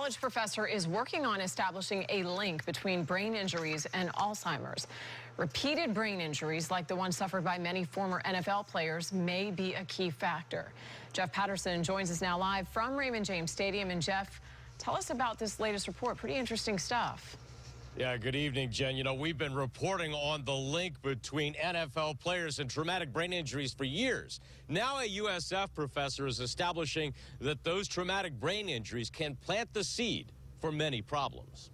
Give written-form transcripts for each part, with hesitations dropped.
college professor is working on establishing a link between brain injuries and Alzheimer's. Repeated brain injuries, like the one suffered by many former NFL players, may be a key factor. Jeff Patterson joins us now live from Raymond James Stadium. And Jeff, tell us about this latest report. Pretty interesting stuff. Yeah, good evening, Jen. You know, we've been reporting on the link between NFL players and traumatic brain injuries for years. Now a USF professor is establishing that those traumatic brain injuries can plant the seed for many problems.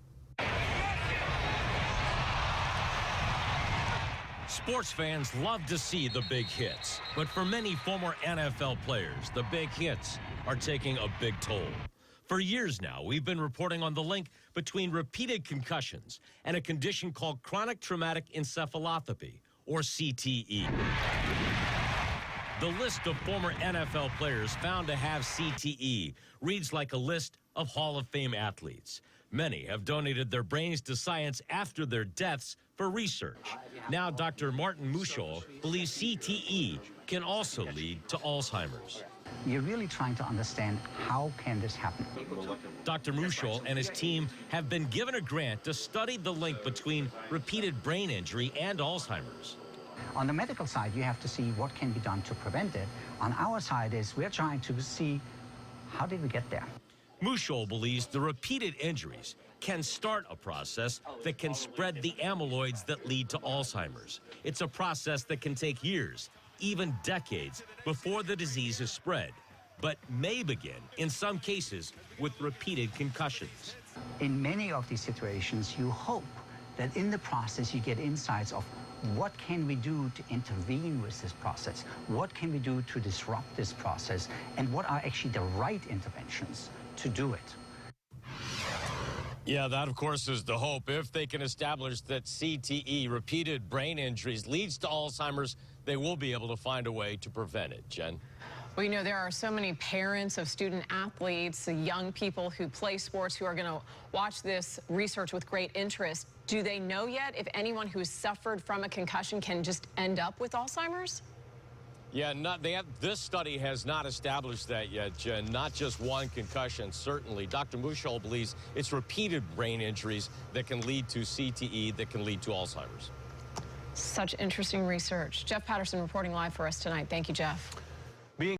Sports fans love to see the big hits, but for many former NFL players, the big hits are taking a big toll. For years now, we've been reporting on the link between repeated concussions and a condition called chronic traumatic encephalopathy, or CTE. The list of former NFL players found to have CTE reads like a list of Hall of Fame athletes. Many have donated their brains to science after their deaths for research. Now, Dr. Martin Muschol believes CTE can also lead to Alzheimer's. You're really trying to understand how can this happen. Dr. Muschol and his team have been given a grant to study the link between repeated brain injury and Alzheimer's. On the medical side, you have to see what can be done to prevent it. On our side is we're trying to see how did we get there. Muschol believes the repeated injuries can start a process that can spread the amyloids that lead to Alzheimer's. It's a process that can take years, even decades, before the disease is spread, but may begin, in some cases, with repeated concussions. In many of these situations, you hope that in the process you get insights of what can we do to intervene with this process, what can we do to disrupt this process, and what are actually the right interventions to do it. Yeah, that, of course, is the hope. If they can establish that CTE, repeated brain injuries, leads to Alzheimer's, they will be able to find a way to prevent it. Jen? Well, you know, there are so many parents of student athletes, young people who play sports who are going to watch this research with great interest. Do they know yet if anyone who's suffered from a concussion can just end up with Alzheimer's? Yeah, this study has not established that yet, Jen. Not just one concussion, certainly. Dr. Muschol believes it's repeated brain injuries that can lead to CTE, that can lead to Alzheimer's. Such interesting research. Jeff Patterson reporting live for us tonight. Thank you, Jeff.